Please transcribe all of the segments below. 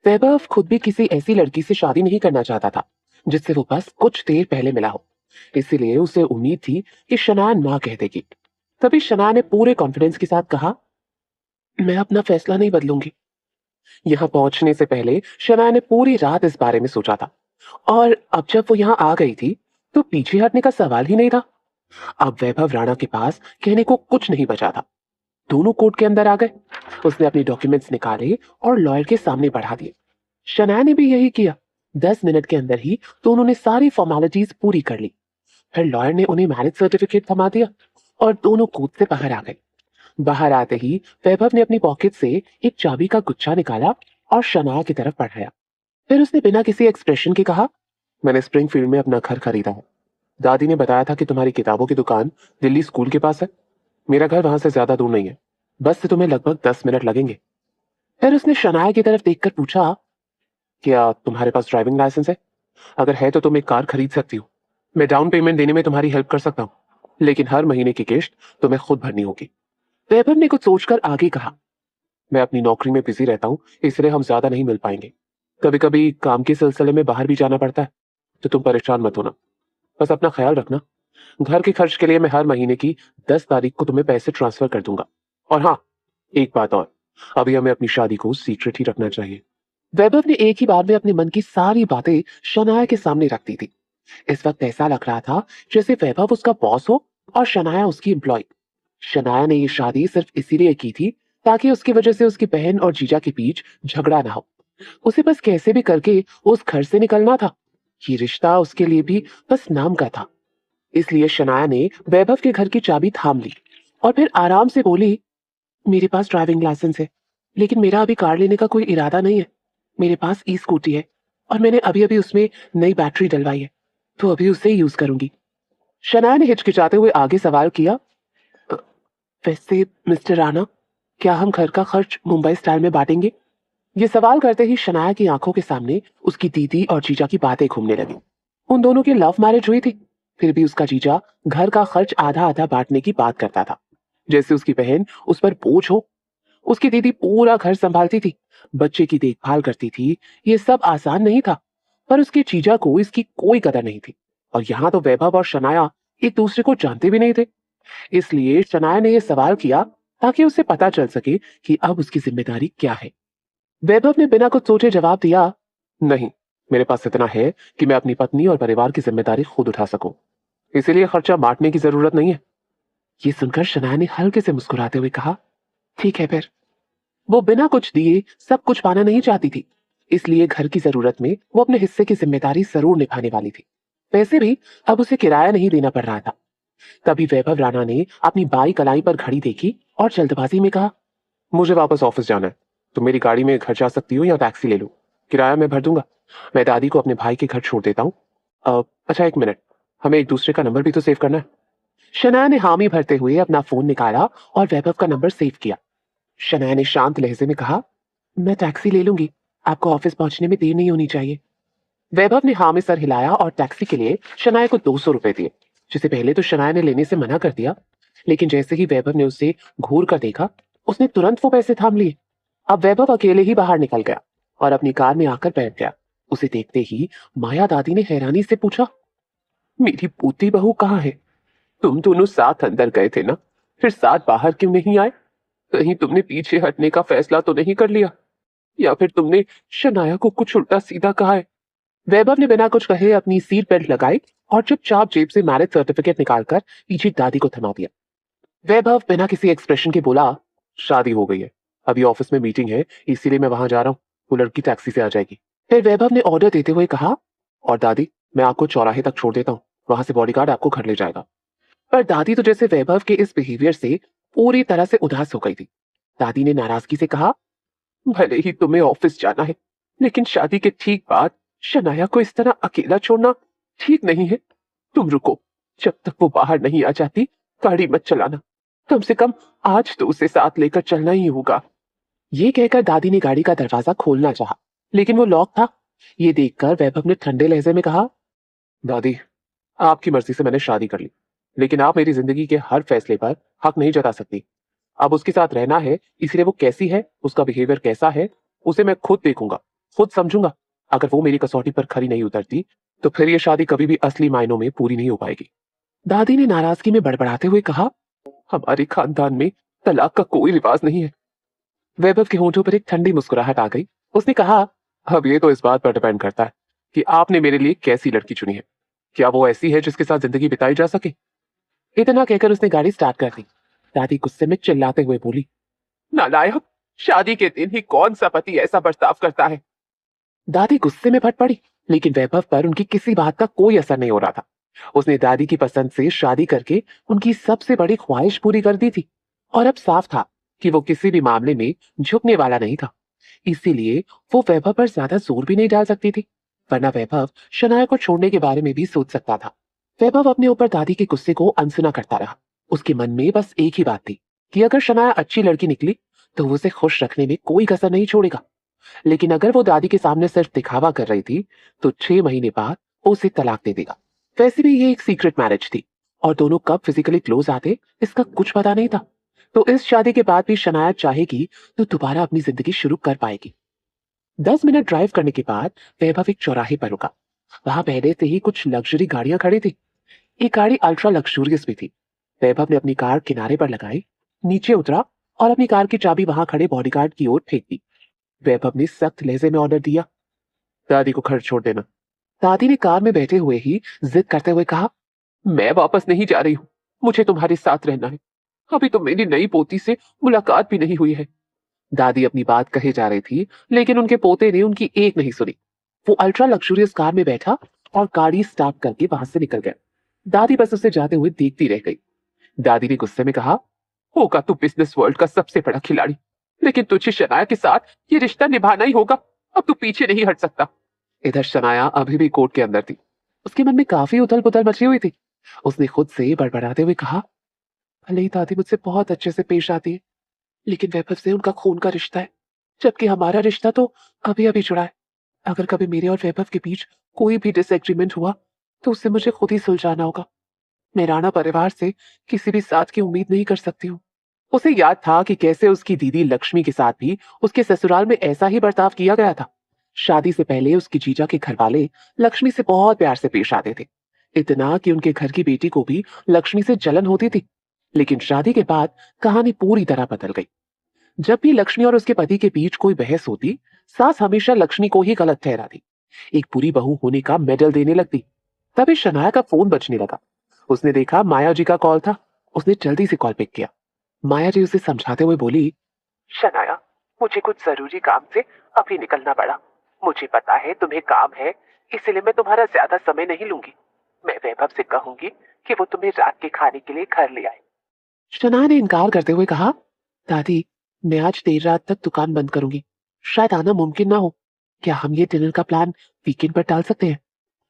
वैभव खुद भी किसी ऐसी लड़की से शादी नहीं करना चाहता था जिससे वो बस कुछ देर पहले मिला हो। इसीलिए उसे उम्मीद थी कि शनाया ना कह देगी। तभी शनाया ने पूरे कॉन्फिडेंस के साथ कहा, मैं अपना फैसला नहीं बदलूंगी। यहाँ पहुंचने से पहले शनाया ने पूरी रात इस बारे में सोचा था, और अब जब वो यहाँ आ गई थी तो पीछे हटने का सवाल ही नहीं था। अब वैभव राणा के पास कहने को कुछ नहीं बचा था। दोनों कोर्ट के अंदर आ गए। उसने अपने डॉक्यूमेंट्स निकाले और लॉयर के सामने बढ़ा दिए। शनाया ने भी यही किया। 10 मिनट के अंदर ही दोनों ने सारी फॉर्मेलिटीज पूरी कर ली। फिर लॉयर ने उन्हें मैरिज सर्टिफिकेट थमा दिया और दोनों कोर्ट से बाहर आ गए। बाहर आते ही वैभव ने अपनी पॉकेट से एक चाबी का गुच्छा निकाला और शनाया की तरफ बढ़ाया। फिर उसने बिना किसी एक्सप्रेशन के कहा, मैंने स्प्रिंगफील्ड में अपना घर खरीदा है। दादी ने बताया था कि तुम्हारी किताबों की दुकान दिल्ली स्कूल के पास है। मेरा घर वहां से ज्यादा दूर नहीं है। बस से तुम्हें लगभग 10 मिनट लगेंगे। फिर उसने शनाया की तरफ देखकर पूछा, क्या तुम्हारे पास ड्राइविंग लाइसेंस है? अगर है तो तुम एक कार खरीद सकती हो। मैं डाउन पेमेंट देने में तुम्हारी हेल्प कर सकता हूँ, लेकिन हर महीने की किश्त तुम्हें खुद भरनी होगी। वैभव ने कुछ सोचकर आगे कहा, मैं अपनी नौकरी में बिजी रहता हूँ, इसलिए हम ज्यादा नहीं मिल पाएंगे। कभी कभी काम के सिलसिले में बाहर भी जाना पड़ता है, तो तुम परेशान मत होना। बस अपना ख्याल रखना। घर के खर्च के लिए मैं हर महीने की 10 तारीख को तुम्हें पैसे ट्रांसफर कर दूंगा। और हाँ, एक बात और, अभी हमें अपनी शादी को सीक्रेट ही रखना चाहिए। वैभव ने एक ही बार में अपने मन की सारी बातें शनाया के सामने रख दी थी। इस वक्त ऐसा लग रहा था जैसे वैभव उसका बॉस हो और शनाया उसकी एम्प्लॉय। शनाया ने ये शादी सिर्फ इसीलिए की थी ताकि उसकी वजह से उसकी बहन और जीजा के बीच झगड़ा ना हो। उसे बस कैसे भी करके उस घर से निकलना था। ये रिश्ता उसके लिए भी बस नाम का था। इसलिए शनाया ने वैभव के घर की चाबी थाम ली और फिर आराम से बोली, मेरे पास ड्राइविंग लाइसेंस है, लेकिन मेरा अभी कार लेने का कोई इरादा नहीं है। मेरे पास ई स्कूटी है और मैंने अभी अभी उसमें नई बैटरी डलवाई है, तो अभी उसे ही यूज करूंगी। शनाया ने हिचकिचाते हुए आगे सवाल किया, "अ, वैसे मिस्टर राणा, क्या हम घर का खर्च मुंबई स्टाइल में बांटेंगे?" ये सवाल करते ही शनाया की आंखों के सामने उसकी दीदी और जीजा की बातें घूमने लगी। उन दोनों की लव मैरिज हुई थी, फिर भी उसका जीजा घर का खर्च आधा आधा बांटने की बात करता था, जैसे उसकी बहन उस पर बोझ हो। उसकी दीदी पूरा घर संभालती थी, बच्चे की देखभाल करती थी। ये सब आसान नहीं था, पर उसके जीजा को इसकी कोई कदर नहीं थी। और यहाँ तो वैभव और शनाया एक दूसरे को जानते भी नहीं थे। इसलिए शनाया ने यह सवाल किया ताकि उसे पता चल सके कि अब उसकी जिम्मेदारी क्या है। वैभव ने बिना कुछ सोचे जवाब दिया, नहीं, मेरे पास इतना है कि मैं अपनी पत्नी और परिवार की जिम्मेदारी खुद उठा सकूं। इसीलिए खर्चा बांटने की जरूरत नहीं है। ये सुनकर शनाया ने हल्के से मुस्कुराते हुए कहा, ठीक है फिर। वो बिना कुछ दिए सब कुछ पाना नहीं चाहती थी, इसलिए घर की जरूरत में वो अपने हिस्से की जिम्मेदारी जरूर निभाने वाली थी। वैसे भी अब उसे किराया नहीं देना पड़ रहा था। तभी वैभव राणा ने अपनी बाई कलाई पर घड़ी देखी और जल्दबाजी में कहा, मुझे वापस ऑफिस जाना है। तुम मेरी गाड़ी में घर जा सकती हो या टैक्सी ले लो। किराया मैं भर दूंगा। मैं दादी को अपने भाई के घर छोड़ देता हूँ। अच्छा, एक मिनट, हमें एक दूसरे का नंबर भी तो सेव करना है। शनाया ने हामी भरते हुए अपना फोन निकाला और वैभव का नंबर सेव किया। शनाया ने शांत लहजे में कहा, मैं टैक्सी ले लूंगी, आपको ऑफिस पहुंचने में देर नहीं होनी चाहिए। वैभव ने हाँ में सर हिलाया और टैक्सी के लिए शनाया को 200 रुपए दिए, जिसे पहले तो शनाया ने लेने से मना कर दिया, लेकिन जैसे ही वैभव ने उसे घूर कर देखा, उसने तुरंत वो पैसे थाम लिए। अब वैभव अकेले ही बाहर निकल गया और अपनी कार में आकर बैठ गया। उसे देखते ही माया दादी ने हैरानी से पूछा, मेरी पोती बहू कहाँ है? तुम दोनों साथ अंदर गए थे ना, फिर साथ बाहर क्यों नहीं आए? कहीं तुमने पीछे हटने का फैसला तो नहीं कर लिया, या फिर तुमने शनाया को कुछ उल्टा सीधा कहा है? वैभव ने बिना कुछ कहे अपनी सीट बेल्ट लगाई और चुपचाप जेब से मैरिज सर्टिफिकेट निकालकर पीछे दादी को थमा दिया। वैभव बिना किसी एक्सप्रेशन के बोला, शादी हो गई है, अभी ऑफिस में मीटिंग है, इसीलिए मैं वहां जा रहा हूँ। वो लड़की टैक्सी से आ जाएगी। फिर वैभव ने ऑर्डर देते हुए कहा, और दादी, मैं आपको चौराहे तक छोड़ देता हूँ, वहां से बॉडीगार्ड आपको घर ले जाएगा। पर दादी तो जैसे वैभव के इस बिहेवियर से पूरी तरह से उदास हो गई थी। दादी ने नाराजगी से कहा, भले ही तुम्हें ऑफिस जाना है, लेकिन शादी के ठीक बाद शनाया को इस तरह अकेला छोड़ना ठीक नहीं है। तुम रुको, जब तक वो बाहर नहीं आ जाती गाड़ी मत चलाना। कम से कम आज तो उसे साथ लेकर चलना ही होगा। ये कहकर दादी ने गाड़ी का दरवाजा खोलना चाहा, लेकिन वो लॉक था। ये देखकर वैभव ने ठंडे लहजे में कहा, दादी, आपकी मर्जी से मैंने शादी कर ली, लेकिन आप मेरी जिंदगी के हर फैसले पर हक नहीं जता सकती। अब उसके साथ रहना है, इसलिए वो कैसी है, उसका बिहेवियर कैसा है, उसे मैं खुद देखूंगा। खुद समझूंगा। अगर वो मेरी कसौटी पर खरी नहीं उतरती तो फिर ये शादी कभी भी असली मायनों में पूरी नहीं हो पाएगी। दादी ने नाराजगी में बड़बड़ाते हुए कहा, हमारे खानदान में तलाक का कोई रिवाज नहीं है। वैभव के होंठों पर एक ठंडी मुस्कुराहट आ गई। उसने कहा, अब ये तो इस बात पर डिपेंड करता है कि आपने मेरे लिए कैसी लड़की चुनी है। क्या वो ऐसी है जिसके साथ जिंदगी बिताई जा सके? इतना कहकर उसने गाड़ी स्टार्ट कर दी। दादी गुस्से में चिल्लाते हुए बोली, नालायक, शादी के दिन ही कौन सा पति ऐसा बर्ताव करता है? दादी गुस्से में फट पड़ी, लेकिन वैभव पर उनकी किसी बात का कोई असर नहीं हो रहा था। उसने दादी की पसंद से शादी करके उनकी सबसे बड़ी ख्वाहिश पूरी कर दी थी, और अब साफ था कि वो किसी भी मामले में झुकने वाला नहीं था। इसीलिए वो वैभव पर ज्यादा जोर भी नहीं डाल सकती थी, वरना वैभव शनाया को छोड़ने के बारे में भी सोच सकता था। वैभव अपने ऊपर दादी के गुस्से को अनसुना करता रहा। उसके मन में बस एक ही बात थी कि अगर शनाया अच्छी लड़की निकली तो वो उसे खुश रखने में कोई कसर नहीं छोड़ेगा। लेकिन अगर वो दादी के सामने सिर्फ दिखावा कर रही थी तो 6 महीने बाद वो उसे तलाक दे देगा। वैसे भी ये एक सीक्रेट मैरिज थी, और दोनों कब फिजिकली क्लोज आते इसका कुछ पता नहीं था। तो इस शादी के बाद भी शनाया चाहेगी तो दोबारा अपनी जिंदगी शुरू कर पाएगी। 10 मिनट ड्राइव करने के बाद वैभव एक चौराहे पर रुका। वहां पहले से ही कुछ लग्जरी गाड़ियां खड़ी थी। एक गाड़ी अल्ट्रा लग्जूरियस भी थी। वैभव ने अपनी कार किनारे पर लगाई, नीचे उतरा और अपनी कार की चाबी वहां खड़े बॉडीगार्ड की ओर फेंक दी। वैभव ने सख्त लहजे में ऑर्डर दिया, दादी को घर छोड़ देना। दादी ने कार में बैठे हुए ही जिद करते हुए कहा, मैं वापस नहीं जा रही हूँ, मुझे तुम्हारे साथ रहना है। अभी तो मेरी नई पोती से मुलाकात भी नहीं हुई है। दादी अपनी बात कहे जा रही थी, लेकिन उनके पोते ने उनकी एक नहीं सुनी। वो अल्ट्रा लग्जूरियस कार में बैठा और गाड़ी स्टार्ट करके वहां से निकल गया। दादी बस उसे जाते हुए देखती रह गई। दादी ने गुस्से में कहा, होगा तू बिजनेस वर्ल्ड का सबसे बड़ा खिलाड़ी, लेकिन तुझे शनाया के साथ ये रिश्ता निभाना ही होगा। अब तू पीछे नहीं हट सकता। इधर शनाया अभी भी कोर्ट के अंदर थी। उसके मन में काफी उथल पुथल मची हुई थी। उसने खुद से बड़बड़ाते हुए कहा, भले ही दादी मुझसे बहुत अच्छे से पेश आती है, लेकिन वैभव से उनका खून का रिश्ता है, जबकि हमारा रिश्ता तो अभी अभी जुड़ा है। अगर कभी मेरे और वैभव के बीच कोई भी डिसएग्रीमेंट हुआ तो उससे मुझे खुद ही सुलझाना होगा। मैं राणा परिवार से किसी भी साथ की उम्मीद नहीं कर सकती हूँ। उसे याद था कि कैसे उसकी दीदी लक्ष्मी के साथ भी उसके ससुराल में ऐसा ही बर्ताव किया गया था। शादी से पहले उसकी जीजा के घर वाले लक्ष्मी से बहुत प्यार से पेश आते थे, इतना कि उनके घर की बेटी को भी लक्ष्मी से जलन होती थी। लेकिन शादी के बाद कहानी पूरी तरह बदल गई। जब भी लक्ष्मी और उसके पति के बीच कोई बहस होती, सास हमेशा लक्ष्मी को ही गलत ठहराती, एक बुरी बहू होने का मेडल देने लगती। तभी शनाया का फोन बजने लगा। उसने देखा माया जी का कॉल था। उसने जल्दी से कॉल पिक किया। माया जी उसे समझाते हुए बोली, शनाया, मुझे कुछ जरूरी काम से अभी निकलना पड़ा। मुझे पता है तुम्हें काम है, इसलिए मैं तुम्हारा ज्यादा समय नहीं लूंगी। मैं वैभव से कहूंगी कि वो तुम्हें रात के खाने के लिए घर ले आए। शनाया ने इनकार करते हुए कहा, दादी, मैं आज देर रात तक दुकान बंद करूंगी, शायद आना मुमकिन ना हो। क्या हम ये डिनर का प्लान वीकेंड पर टाल सकते हैं?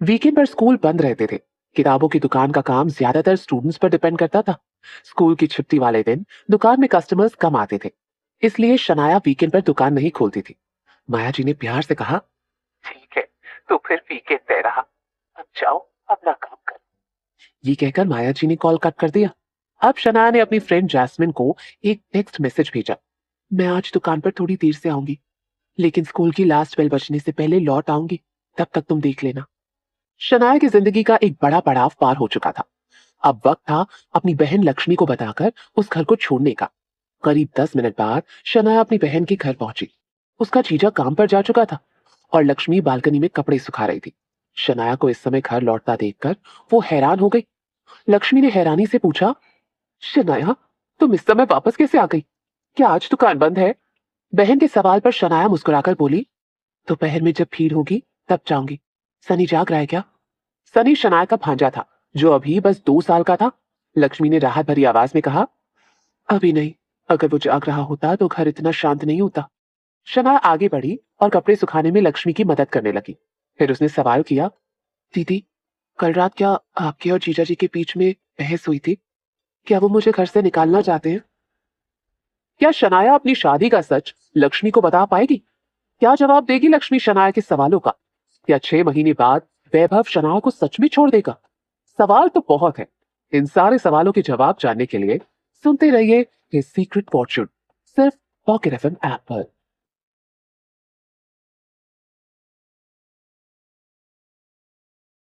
वीकेंड पर स्कूल बंद रहते थे। किताबों की दुकान का काम ज्यादातर स्टूडेंट्स पर डिपेंड करता था। स्कूल की छुट्टी वाले दिन दुकान में कस्टमर्स कम आते थे, इसलिए शनाया वीकेंड पर दुकान नहीं खोलती थी। माया जी ने प्यार से कहा, ठीक है, तो फिर वीकेंड तय रहा। अब जाओ, अपना काम कर। ये कहकर माया जी ने कॉल कट कर दिया। अब शनाया ने अपनी फ्रेंड जैस्मिन को एक टेक्स्ट मैसेज भेजा, मैं आज दुकान पर थोड़ी देर से आऊंगी, लेकिन स्कूल की लास्ट बेल बजने से पहले लौट आऊंगी, तब तक तुम देख लेना। शनाया की जिंदगी का एक बड़ा पड़ाव पार हो चुका था। अब वक्त था अपनी बहन लक्ष्मी को बताकर उस घर को छोड़ने का। करीब 10 मिनट बाद शनाया अपनी बहन के घर पहुंची। उसका जीजा काम पर जा चुका था और लक्ष्मी बालकनी में कपड़े सुखा रही थी। शनाया को इस समय घर लौटता देखकर वो हैरान हो गई। लक्ष्मी ने हैरानी से पूछा, शनाया, तुम इस समय वापस कैसे आ गई? क्या आज दुकान बंद है? बहन के सवाल पर शनाया मुस्कुराकर बोली, दोपहर में जब भीड़ होगी तब जाऊंगी। सनी जाग रहा है क्या? सनी शनाया का भांजा था, जो अभी बस 2 साल का था। लक्ष्मी ने राहत भरी आवाज में कहा, अभी नहीं, अगर वो जाग रहा होता तो घर इतना शांत नहीं होता। शनाया आगे बढ़ी और कपड़े सुखाने में लक्ष्मी की मदद करने लगी। फिर उसने सवाल किया, दीदी, कल रात क्या आपके और जीजा जी के बीच में बहस हुई थी? क्या वो मुझे घर से निकालना चाहते हैं? क्या शनाया अपनी शादी का सच लक्ष्मी को बता पाएगी? क्या जवाब देगी लक्ष्मी शनाया के सवालों का? क्या 6 महीने बाद वैभव शनाया को सच में छोड़ देगा? सवाल तो बहुत है। इन सारे सवालों के जवाब जानने के लिए सुनते रहिए हिज सीक्रेट फॉर्च्यून, सिर्फ पॉकेट एफएम ऐप पर।